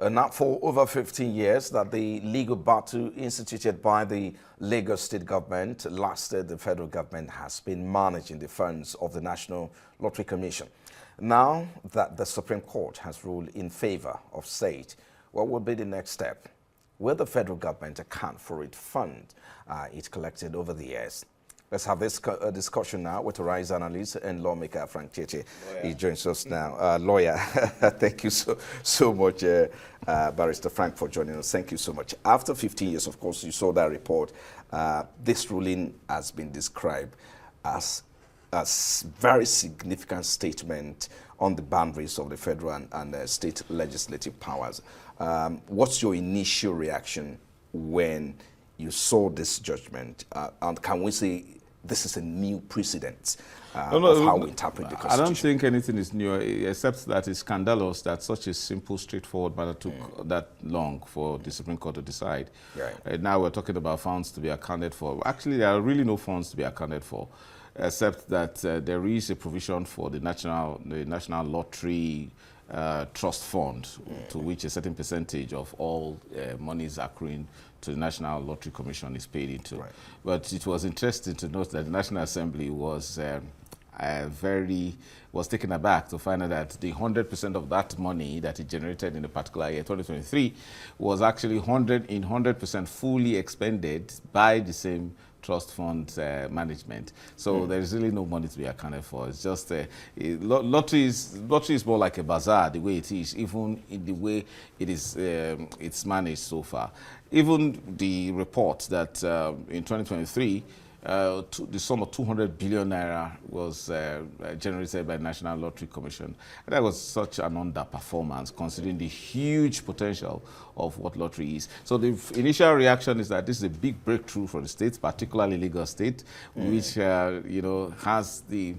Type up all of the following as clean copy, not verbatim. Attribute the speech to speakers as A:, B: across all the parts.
A: Now for over 15 years that the legal battle instituted by the Lagos state government lasted, the federal government has been managing the funds of the National Lottery Commission. Now that the Supreme Court has ruled in favor of state, what will be the next step? Will the federal government account for its fund it collected over the years? Let's have this discussion now with Rise analyst and lawmaker Frank Tietie. He joins us now. Lawyer, thank you so much, Barrister Frank, for joining us. Thank you so much. After 15 years, of course, you saw that report. This ruling has been described as a very significant statement on the boundaries of the federal and state legislative powers. What's your initial reaction when you saw this judgment? And can we say this is a new precedent of how we interpret the Constitution?
B: I don't think anything is new, except that it's scandalous that such a simple, straightforward matter took that long for the Supreme Court to decide. Right. Now we're talking about funds to be accounted for. Actually, there are really no funds to be accounted for, except that there is a provision for the National Lottery Trust Fund, to which a certain percentage of all monies accruing to the National Lottery Commission is paid into. Right. But it was interesting to note that the National Assembly was taken aback to find out that the 100% of that money that it generated in a particular year, 2023, was actually 100% fully expended by the same trust fund management. So there is really no money to be accounted for. It's just lottery is more like a bazaar, the way it is, even in the way it is it's managed so far. Even the report that in 2023 the sum of 200 billion naira was generated by the National Lottery Commission. And that was such an underperformance, considering the huge potential of what lottery is. So the initial reaction is that this is a big breakthrough for the state, particularly Lagos State, which you know, has the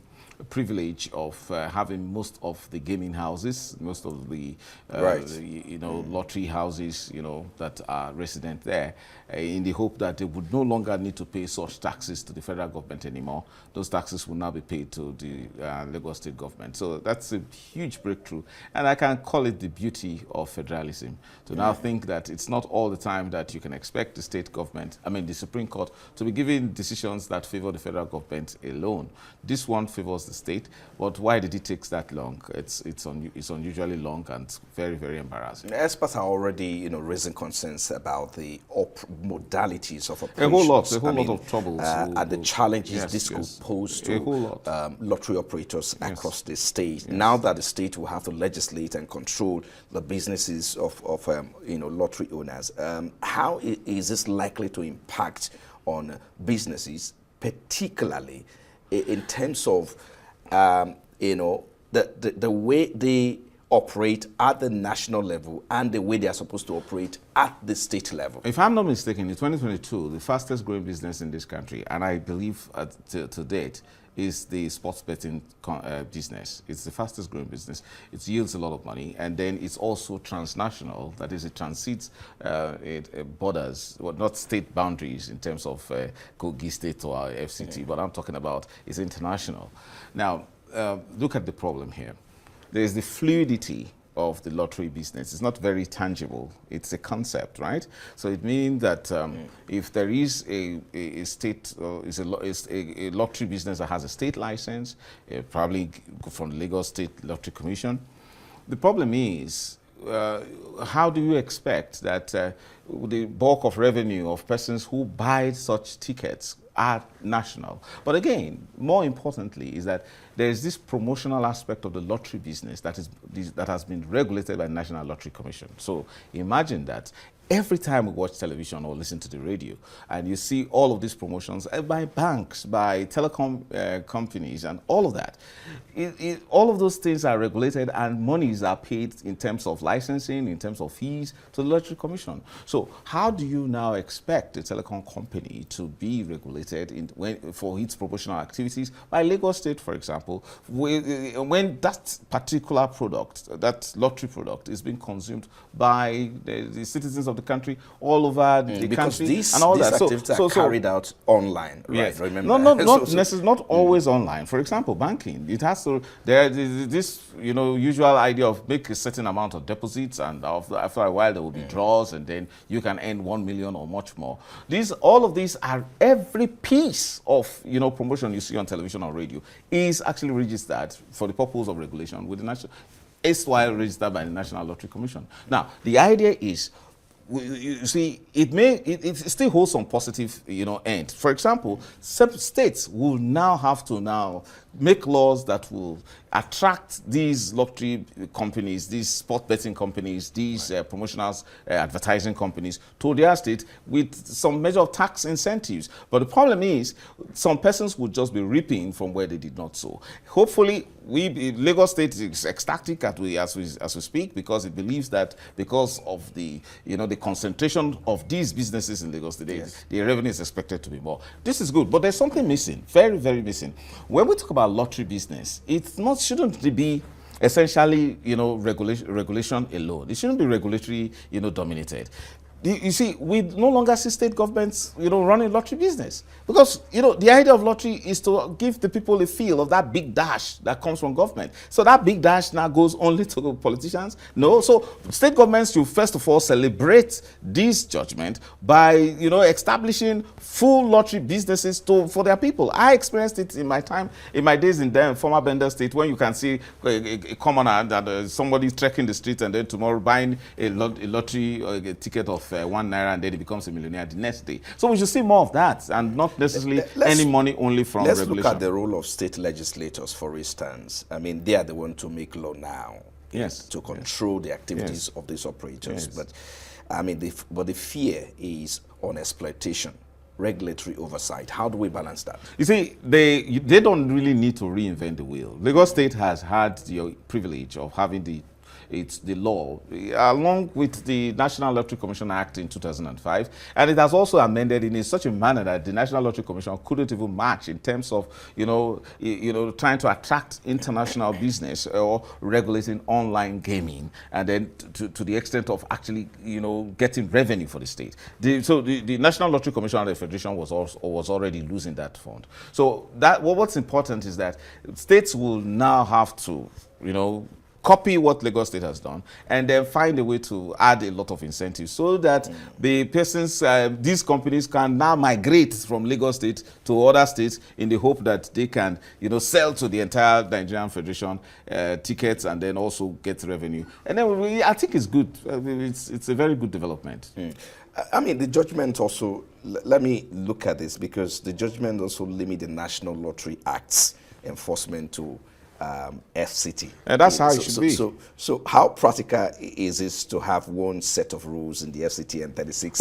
B: privilege of having most of the gaming houses, most of the you know, lottery houses, you know, that are resident there, in the hope that they would no longer need to pay such taxes to the federal government anymore. Those taxes will now be paid to the Lagos state government. So that's a huge breakthrough, and I can call it the beauty of federalism. To now think that it's not all the time that you can expect the state government, I mean the Supreme Court, to be giving decisions that favor the federal government alone. This one favors the state, but why did it take that long? It's unusually long and very, very embarrassing.
A: Experts are already, you know, raising concerns about the modalities of operations.
B: A whole lot of troubles.
A: And the challenges this could pose to lottery operators across the state. Now that the state will have to legislate and control the businesses of you know, lottery owners, how is this likely to impact on businesses, particularly in terms of you know, the way they operate at the national level and the way they are supposed to operate at the state level?
B: If I'm not mistaken, in 2022, the fastest growing business in this country, and I believe to date, is the sports betting business. It's the fastest growing business. It yields a lot of money, and then it's also transnational. That is, it transcends borders, well, not state boundaries in terms of Kogi State or FCT, but I'm talking about it's international. Now, look at the problem here. There is the fluidity of the lottery business. It's not very tangible. It's a concept, right? So it means that if there is a state, a lottery business that has a state license, probably from the Lagos State Lottery Commission, the problem is, how do you expect that the bulk of revenue of persons who buy such tickets are national? But again, more importantly, is that there is this promotional aspect of the lottery business that has been regulated by the National Lottery Commission. So imagine that every time we watch television or listen to the radio, and you see all of these promotions by banks, by telecom companies, and all of that, all of those things are regulated, and monies are paid in terms of licensing, in terms of fees to the Lottery Commission. So how do you now expect a telecom company to be regulated for its promotional activities by Lagos State, for example, when that particular product, that lottery product, is being consumed by the citizens of of the country, all over the
A: because
B: country,
A: these,
B: and all
A: these
B: that.
A: activities are carried out online, right?
B: Yes.
A: Remember,
B: Not always online. For example, banking. It has to. There is this, usual idea of make a certain amount of deposits, and after a while there will be draws, and then you can earn 1 million or much more. All of these are every piece of promotion you see on television or radio is actually registered for the purpose of regulation with the national. It's while registered by the National Lottery Commission. Now, the idea is, you see, it still holds some positive, end. For example, states will now have to make laws that will attract these lottery companies, these sport betting companies, these promotional advertising companies to their state with some measure of tax incentives. But the problem is, some persons would just be reaping from where they did not sow. Hopefully, Lagos State is ecstatic as we speak, because it believes that because of the concentration of these businesses in Lagos today, the revenue is expected to be more. This is good, but there's something missing, very, very missing. When we talk about lottery business, shouldn't be essentially, regulation alone. It shouldn't be regulatory, dominated. You see, we no longer see state governments, running lottery business, because, the idea of lottery is to give the people a feel of that big dash that comes from government. So that big dash now goes only to politicians? No. So state governments should first of all celebrate this judgment by, establishing full lottery businesses for their people. I experienced it in my days in the former Bender State, when you can see a commoner that somebody trekking the street and then tomorrow buying a lottery ticket of 1 naira, and then he becomes a millionaire the next day. So we should see more of that, and not necessarily any money only from regulation.
A: Let's look at the role of state legislators, for instance. I mean, they are the one to make law now.
B: Yes.
A: To control the activities of these operators. But I mean, the fear is on exploitation, regulatory oversight. How do we balance that?
B: You see, they don't really need to reinvent the wheel. Lagos State has had the privilege of having the law, along with the National Lottery Commission Act in 2005, and it has also amended in such a manner that the National Lottery Commission couldn't even match in terms of, trying to attract international business or regulating online gaming, and then to the extent of actually, getting revenue for the state. So the National Lottery Commission and the Federation was already losing that fund. So what's important is that states will now have to, copy what Lagos State has done, and then find a way to add a lot of incentives so that the persons, these companies can now migrate from Lagos State to other states in the hope that they can, sell to the entire Nigerian Federation tickets and then also get revenue. And then I think it's good. It's a very good development.
A: I mean, the judgment also, let me look at this, because the judgment also limit the National Lottery Act's enforcement to FCT.
B: And that's how it should be.
A: So how practical is it to have one set of rules in the FCT and 36,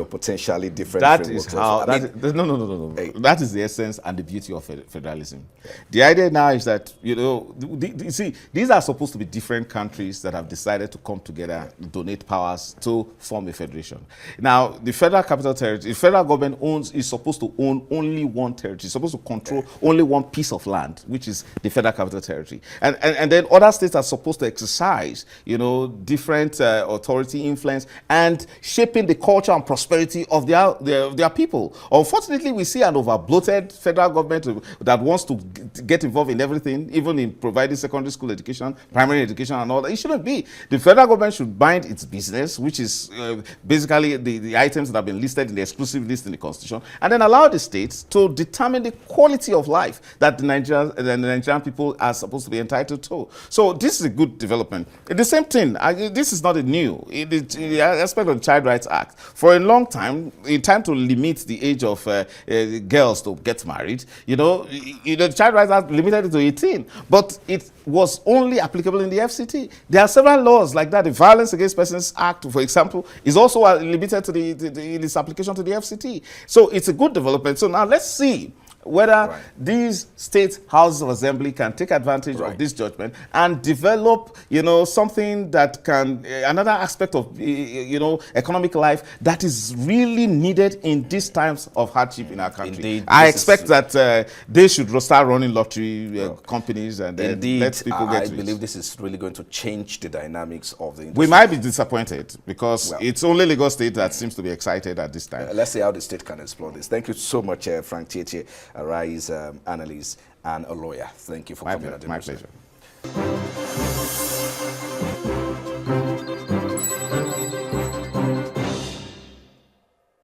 A: potentially different frameworks?
B: No. That is the essence and the beauty of federalism. The idea now is that, you see, these are supposed to be different countries that have decided to come together, donate powers to form a federation. Now, the Federal Capital Territory, the federal government is supposed to own only one territory. It's supposed to control only one piece of land, which is the Federal Capital Territory, and then other states are supposed to exercise, different authority influence and shaping the culture and prosperity of their people. Unfortunately, we see an over-bloated federal government that wants to get involved in everything, even in providing secondary school education, primary education, and all that. It shouldn't be. The federal government should mind its business, which is basically the items that have been listed in the exclusive list in the Constitution, and then allow the states to determine the quality of life that the Nigerian people are supposed to be entitled to. So this is a good development. The same thing, this is not a new, the aspect of the Child Rights Act. For a long time, in time to limit the age of girls to get married, the Child Rights Act limited it to 18, but it was only applicable in the FCT. There are several laws like that. The Violence Against Persons Act, for example, is also limited to its application to the FCT. So it's a good development. So now let's see whether
A: Right.
B: these state houses of assembly can take advantage
A: Right.
B: of this judgment and develop, something that can, another aspect of, economic life that is really needed in these times of hardship in our country.
A: Indeed,
B: I
A: this
B: expect
A: is-
B: that they should start running lottery companies and then
A: Indeed,
B: let people get
A: I
B: rich.
A: believe this is really going to change the dynamics of the industry.
B: We might be disappointed because
A: Well.
B: it's only Lagos State that seems to be excited at this time.
A: Let's see how the state can explore this. Thank you so much, Frank Tietie, a RISE analyst and a lawyer. Thank you for coming on the
B: My
A: news.
B: pleasure.